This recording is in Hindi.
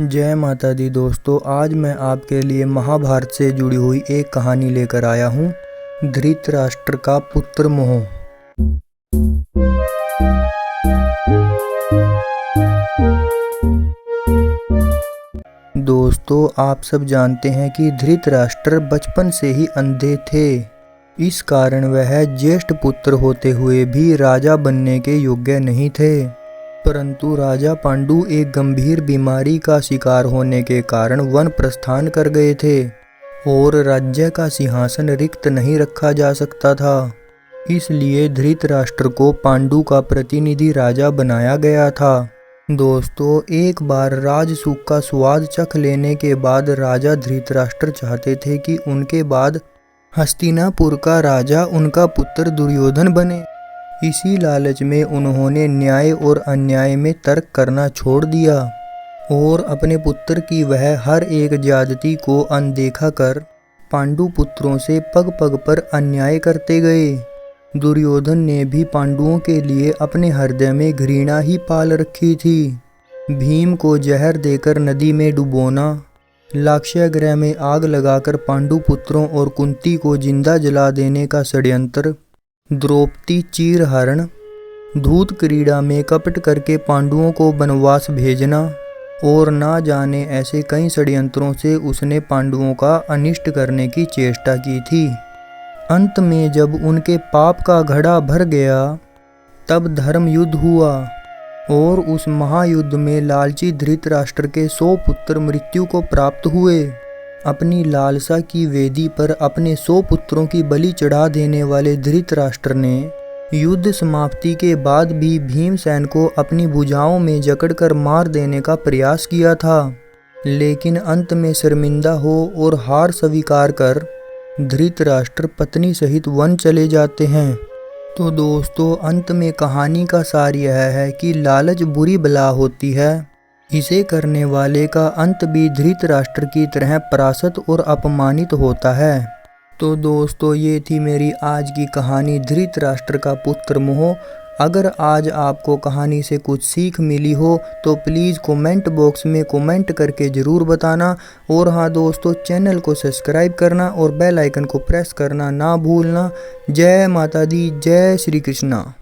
जय माता दी दोस्तों, आज मैं आपके लिए महाभारत से जुड़ी हुई एक कहानी लेकर आया हूँ। धृतराष्ट्र का पुत्र मोह। दोस्तों, आप सब जानते हैं कि धृतराष्ट्र बचपन से ही अंधे थे। इस कारण वह ज्येष्ठ पुत्र होते हुए भी राजा बनने के योग्य नहीं थे। परंतु राजा पांडु एक गंभीर बीमारी का शिकार होने के कारण वन प्रस्थान कर गए थे और राज्य का सिंहासन रिक्त नहीं रखा जा सकता था। इसलिए धृतराष्ट्र को पांडु का प्रतिनिधि राजा बनाया गया था। दोस्तों, एक बार राजसुख का स्वाद चख लेने के बाद राजा धृतराष्ट्र चाहते थे कि उनके बाद हस्तिनापुर का राजा उनका पुत्र दुर्योधन बने। इसी लालच में उन्होंने न्याय और अन्याय में तर्क करना छोड़ दिया और अपने पुत्र की वह हर एक ज्यादती को अनदेखा कर पांडु पुत्रों से पग पग पर अन्याय करते गए। दुर्योधन ने भी पांडुओं के लिए अपने हृदय में घृणा ही पाल रखी थी। भीम को जहर देकर नदी में डुबोना, लाक्षागृह में आग लगाकर पांडु पुत्रों और कुंती को जिंदा जला देने का षड्यंत्र, द्रौपदी चीरहरण, धूत क्रीड़ा में कपट करके पांडुओं को वनवास भेजना और ना जाने ऐसे कई षड्यंत्रों से उसने पांडुओं का अनिष्ट करने की चेष्टा की थी। अंत में जब उनके पाप का घड़ा भर गया तब धर्म युद्ध हुआ और उस महायुद्ध में लालची धृतराष्ट्र के 100 पुत्र मृत्यु को प्राप्त हुए। अपनी लालसा की वेदी पर अपने 100 पुत्रों की बलि चढ़ा देने वाले धृतराष्ट्र ने युद्ध समाप्ति के बाद भी भीमसेन को अपनी भुजाओं में जकड़कर मार देने का प्रयास किया था, लेकिन अंत में शर्मिंदा हो और हार स्वीकार कर धृतराष्ट्र पत्नी सहित वन चले जाते हैं। तो दोस्तों, अंत में कहानी का सार यह है कि लालच बुरी बला होती है। इसे करने वाले का अंत भी धृतराष्ट्र की तरह परास्त और अपमानित होता है। तो दोस्तों, ये थी मेरी आज की कहानी धृतराष्ट्र का पुत्र मोह। अगर आज आपको कहानी से कुछ सीख मिली हो तो प्लीज़ कमेंट बॉक्स में कमेंट करके ज़रूर बताना। और हाँ दोस्तों, चैनल को सब्सक्राइब करना और बेल आइकन को प्रेस करना ना भूलना। जय माता दी, जय श्री कृष्णा।